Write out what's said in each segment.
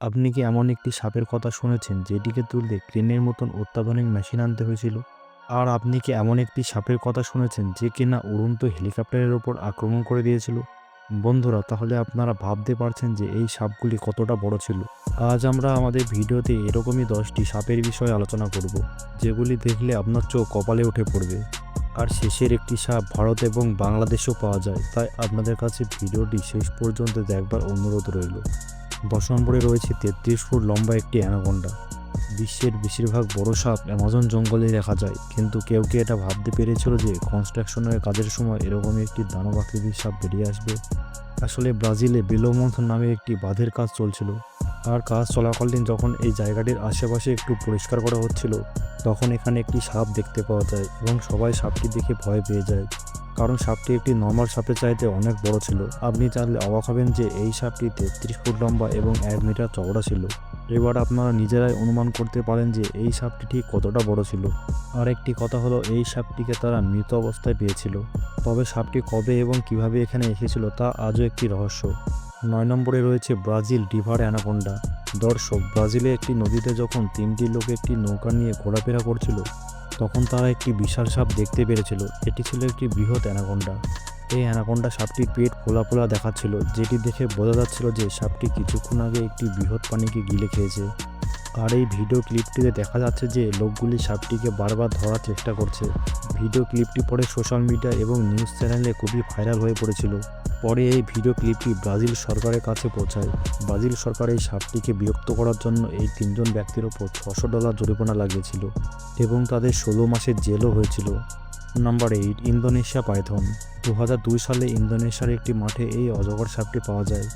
আপনি কি এমন একটি সাপের কথা শুনেছেন যেটিকে তুলতে ক্রেনের মতন অত্যাধুনিক মেশিন আনতে হয়েছিল? আর আপনি কি এমন একটি সাপের কথা শুনেছেন যে কিনা উড়ন্ত হেলিকপ্টারের ওপর আক্রমণ করে দিয়েছিল? বন্ধুরা, তাহলে আপনারা ভাবতে পারছেন যে এই সাপগুলি কতটা বড় ছিল। আজ আমরা আমাদের ভিডিওতে এরকমই 10টি সাপের বিষয়ে আলোচনা করব, যেগুলি দেখলে আপনার চোখ কপালে উঠে পড়বে। আর শেষের একটি সাপ ভারত এবং বাংলাদেশেও পাওয়া যায়, তাই আপনাদের কাছে ভিডিওটি শেষ পর্যন্ত দেখবার অনুরোধ রইল। 10 নম্বরে রয়েছে 33 ফুট লম্বা একটি অ্যানাকোন্ডা। বিশ্বের বেশিরভাগ বড় সাপ অ্যামাজন জঙ্গলে দেখা যায়, কিন্তু কেউ কি এটা ভাবতে পেরেছিল যে কনস্ট্রাকশনের কাজের সময় এরকমই একটি দানব আকৃতির সাপ বেরিয়ে আসবে? আসলে ব্রাজিলে বেলোমন্থ নামে একটি বাঁধের কাজ চলছিল। আর কাজ চলাকালীন যখন এই জায়গাটির আশেপাশে একটু পরিষ্কার করা হচ্ছিল, তখন এখানে একটি সাপ দেখতে পাওয়া যায় এবং সবাই সাপটি দেখে ভয় পেয়ে যায়, কারণ সাপটি একটি নর্মাল সাপের চাইতে অনেক বড় ছিল। আপনি জানলে অবাক হবেন যে এই সাপটি 33 ফুট লম্বা এবং 1 মিটার চওড়া ছিল। এবার আপনারা নিজেরাই অনুমান করতে পারেন যে এই সাপটি ঠিক কতটা বড় ছিল। আর একটি কথা হলো, এই সাপটিকে তারা মৃত অবস্থায় পেয়েছিল। তবে সাপটি কবে এবং কিভাবে এখানে এসেছিল তা আজও একটি রহস্য। 9 নম্বরে রয়েছে ব্রাজিল রিভার অ্যানাকোন্ডা। দর্শক, ব্রাজিলে একটি নদীতে যখন 3টি লোক একটি নৌকা নিয়ে ঘোরাফেরা করছিল, তখন তারা একটি বিশাল সাপ দেখতে পেরেছিল। এটি ছিল একটি বৃহৎ অ্যানাকোন্ডা। এই অ্যানাকোন্ডা সাপটির পেট ফোলা ফোলা দেখাচ্ছিল, যেটি দেখে বোঝা যাচ্ছিল যে সাপটি কিছুক্ষণ আগে একটি বৃহৎ প্রাণীকে গিলে খেয়েছে। আর এই ভিডিও ক্লিপটিতে দেখা যাচ্ছে যে লোকগুলি সাপটিকে বারবার ধরার চেষ্টা করছে। ভিডিও ক্লিপটি পরে সোশ্যাল মিডিয়া এবং নিউজ চ্যানেলে খুবই ভাইরাল হয়ে পড়েছিল। পরে এই ভিডিও ক্লিপটি ব্রাজিল সরকারের কাছে পৌঁছায়। ব্রাজিল সরকার এই সাপটিকে বিরক্ত করার জন্য এই 3জন ব্যক্তির ওপর $600 জরিমানা লাগিয়েছিল এবং তাদের 16 মাসের জেলও হয়েছিল। Number 8, Indonesia Python. 2002 সালে ইন্দোনেশিয়ার একটি মাঠে এই অজগর সাপটি পাওয়া যায়।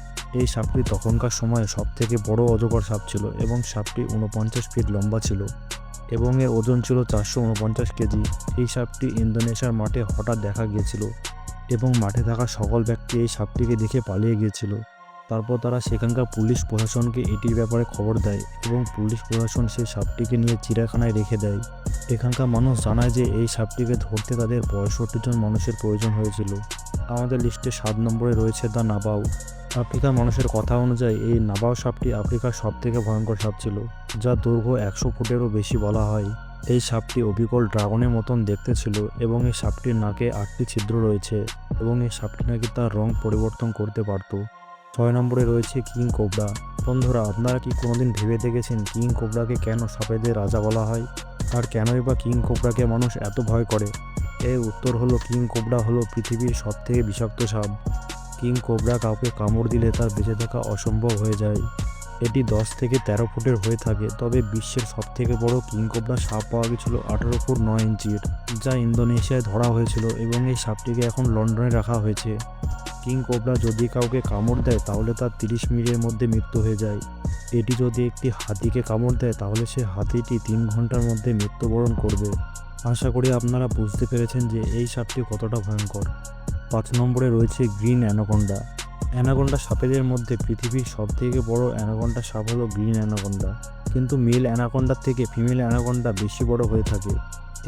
এই সাপটি তখনকার সময়ে সবথেকে বড় অজগর সাপ ছিল এবং সাপটি 49 ফিট লম্বা ছিল এবং এর ওজন ছিল 449 কেজি। এই সাপটি ইন্দোনেশিয়ার মাঠে হঠাৎ দেখা গিয়েছিল এবং মাঠে থাকা সকল ব্যক্তি এই সাপটিকে দেখে পালিয়ে গিয়েছিল। তারপর তারা সেখানকার পুলিশ প্রশাসনকে এটির ব্যাপারে খবর দেয় এবং পুলিশ প্রশাসন সেই সাপটিকে নিয়ে চিড়িয়াখানায় রেখে দেয়। এখানকার মানুষ জানায় যে এই সাপটিকে ধরতে তাদের 65 জন মানুষের প্রয়োজন হয়েছিল। আমাদের লিস্টে 7 নম্বরে রয়েছে দ্য নাবাউ। আফ্রিকার মানুষের কথা অনুযায়ী এই নাবাউ সাপটি আফ্রিকার সবথেকে ভয়ঙ্কর সাপ ছিল, যার দৈর্ঘ্য 100 ফুটেরও বেশি বলা হয়। এই সাপটি অবিকল ড্রাগনের মতন দেখতে ছিল এবং এই সাপটির নাকে 8টি ছিদ্র রয়েছে এবং এই সাপটি নাকি তার রং পরিবর্তন করতে পারত। 6 নম্বরে রয়েছে কিং কোবরা। বন্ধুরা, আপনারা কি কোনোদিন ভেবে দেখেছেন কিং কোবরাকে কেন সাপেদের রাজা বলা হয়? আর কেনই বা কিং কোবরাকে মানুষ এত ভয় করে? এর উত্তর হলো, কিং কোবরা হলো পৃথিবীর সবথেকে বিষাক্ত সাপ। কিং কোবরা কাউকে কামড় দিলে তার বেঁচে থাকা অসম্ভব হয়ে যায়। এটি 10 থেকে 13 ফুটের হয়ে থাকে, তবে বিশ্বের সবথেকে বড় কিং কোবরা সাপ পাওয়া গেছিল 18 ফুট 9 ইঞ্চির, যা ইন্দোনেশিয়ায় ধরা হয়েছিল এবং এই সাপটিকে এখন লন্ডনে রাখা হয়েছে। কিং কোবরা যদি কাউকে কামড় দেয় তাহলে তার 30 মিনিটের মধ্যে মৃত্যু হয়ে যায়। এটি যদি একটি হাতিকে কামড় দেয় তাহলে সে হাতিটি 3 ঘন্টার মধ্যে মৃত্যুবরণ করবে। আশা করি আপনারা বুঝতে পেরেছেন যে এই সাপটি কতটা ভয়ঙ্কর। 5 নম্বরে রয়েছে গ্রিন অ্যানাকোন্ডা। অ্যানাকোন্ডা সাপেদের মধ্যে পৃথিবীর সবথেকে বড় অ্যানাকোন্ডা সাপ হলো গ্রিন অ্যানাকোন্ডা, কিন্তু মেল অ্যানাকোন্ডার থেকে ফিমেল অ্যানাকোন্ডা বেশি বড় হয়ে থাকে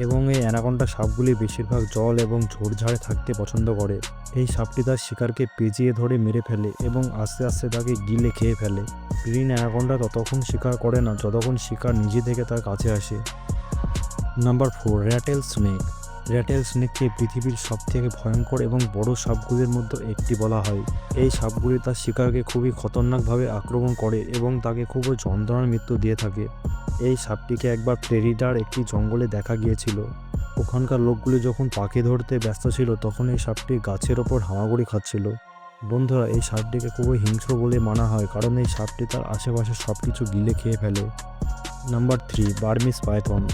এবং এই অ্যানাকোন্ডা সাপগুলি বেশিরভাগ জল এবং ঝোড়ঝাড়ে থাকতে পছন্দ করে। এই সাপটি তার শিকারকে পেঁচিয়ে ধরে মেরে ফেলে এবং আস্তে আস্তে তাকে গিলে খেয়ে ফেলে। গ্রিন অ্যানাকোন্ডা ততক্ষণ শিকার করে না যতক্ষণ শিকার নিজে থেকে তার কাছে আসে। Number 4, rattle snake. র্যাটেল স্নেককে পৃথিবীর সবথেকে ভয়ঙ্কর এবং বড় সাপগুলির মধ্যে একটি বলা হয়। এই সাপগুলি তার শিকারকে খুবই খতরনাকভাবে আক্রমণ করে এবং তাকে খুবই যন্ত্রণার মৃত্যু দিয়ে থাকে। এই সাপটিকে একবার ফ্লোরিডার একটি জঙ্গলে দেখা গিয়েছিল। ওখানকার লোকগুলি যখন পাখি ধরতে ব্যস্ত ছিল তখন এই সাপটি গাছের ওপর হামাগুড়ি খাচ্ছিল। বন্ধুরা, এই সাপটিকে খুবই হিংস্র বলে মানা হয়, কারণ এই সাপটি তার আশেপাশে সব কিছু গিলে খেয়ে ফেলে। Number 3, Burmese Python.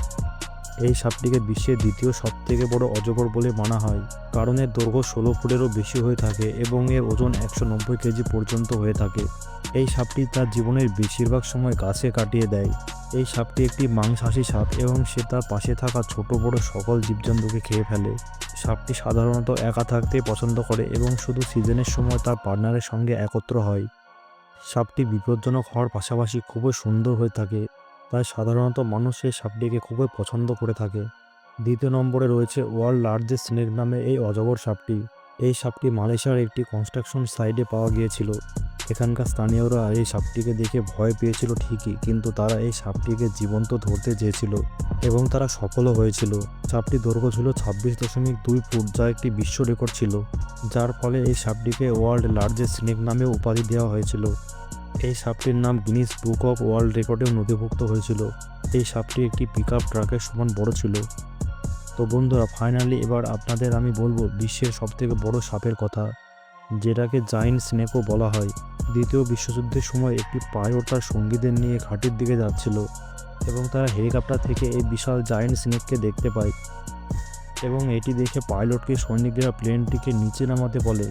এই সাপটিকে বিশ্বের দ্বিতীয় সবথেকে বড় অজগর বলে মানা হয়, কারণ এর দৈর্ঘ্য 16 ফুটেরও বেশি হয়ে থাকে এবং এর ওজন 190 কেজি পর্যন্ত হয়ে থাকে। এই সাপটি তার জীবনের বেশিরভাগ সময় গাছে কাটিয়ে দেয়। এই সাপটি একটি মাংসাশী সাপ এবং সে তার পাশে থাকা ছোট বড় সকল জীবজন্তুকে খেয়ে ফেলে। সাপটি সাধারণত একা থাকতে পছন্দ করে এবং শুধু সিজনের সময় তার পার্টনারের সঙ্গে একত্র হয়। সাপটি বিপজ্জনক হওয়ার পাশাপাশি খুবই সুন্দর হয়ে থাকে, তাই সাধারণত মানুষ এই সাপটিকে খুবই পছন্দ করে থাকে। 2 নম্বরে রয়েছে ওয়ার্ল্ড লার্জেস্ট স্নেক নামে এই অজগর সাপটি। এই সাপটি মালয়েশিয়ার একটি কনস্ট্রাকশন সাইটে পাওয়া গিয়েছিল। এখানকার স্থানীয়রা এই সাপটিকে দেখে ভয় পেয়েছিল ঠিকই, কিন্তু তারা এই সাপটিকে জীবন্ত ধরতে চেয়েছিল এবং তারা সফলও হয়েছিল। সাপটির দৈর্ঘ্য ছিল 26.2 ফুট, যা একটি বিশ্ব রেকর্ড ছিল, যার ফলে এই সাপটিকে ওয়ার্ল্ড লার্জেস্ট স্নেক নামে উপাধি দেওয়া হয়েছিল। এই সাপটির নাম গিনিস বুক অফ ওয়ার্ল্ড রেকর্ডেও নথিভুক্ত হয়েছিল। এই সাপটি একটি পিকআপ ট্রাকের সমান বড় ছিল। তো বন্ধুরা, ফাইনালি এবার আপনাদের আমি বলবো বিশ্বের সবথেকে বড় সাপের কথা, যেটাকে জায়ান্ট স্নেকও বলা হয়। দ্বিতীয় বিশ্বযুদ্ধের সময় একটি পাইলট তার সঙ্গীদের নিয়ে ঘাঁটির দিকে যাচ্ছিল এবং তারা হেলিকপ্টার থেকে এই বিশাল জায়ান্ট স্নেককে দেখতে পায় এবং এটি দেখে পাইলটকে সৈনিকরা প্লেনটিকে নিচে নামাতে বলে।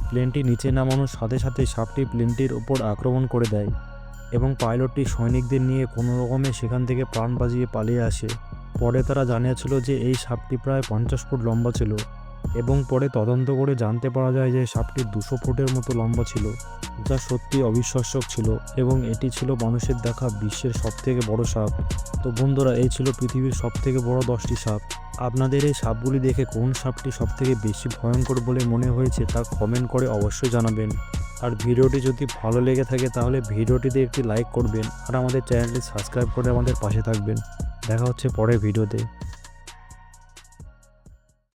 প্লেনটি নিচে নামানোর সাথে সাথে সাপটি প্লেনটির ওপর আক্রমণ করে দেয় এবং পাইলটটি সৈনিকদের নিয়ে কোনো রকমে সেখান থেকে প্রাণ বাঁচিয়ে পালিয়ে আসে। পরে তারা জানিয়েছিল যে এই সাপটি প্রায় 50 ফুট লম্বা ছিল এবং পরে তদন্ত করে জানতে পারা যায় যে সাপটি 200 ফুটের মতো লম্বা ছিল, যা সত্যি অবিশ্বাস্য ছিল এবং এটি ছিল মানুষের দেখা বিশ্বের সবথেকে বড় সাপ। তো বন্ধুরা, এই ছিল পৃথিবীর সবথেকে বড় 10টি সাপ। আপনাদের এই সাপগুলি দেখে কোন সাপটি সবথেকে বেশি ভয়ঙ্কর বলে মনে হয়েছে তা কমেন্ট করে অবশ্যই জানাবেন। আর ভিডিওটি যদি ভালো লেগে থাকে তাহলে ভিডিওটিতে একটি লাইক করবেন আর আমাদের চ্যানেলটি সাবস্ক্রাইব করে আমাদের পাশে থাকবেন। দেখা হচ্ছে পরের ভিডিওতে।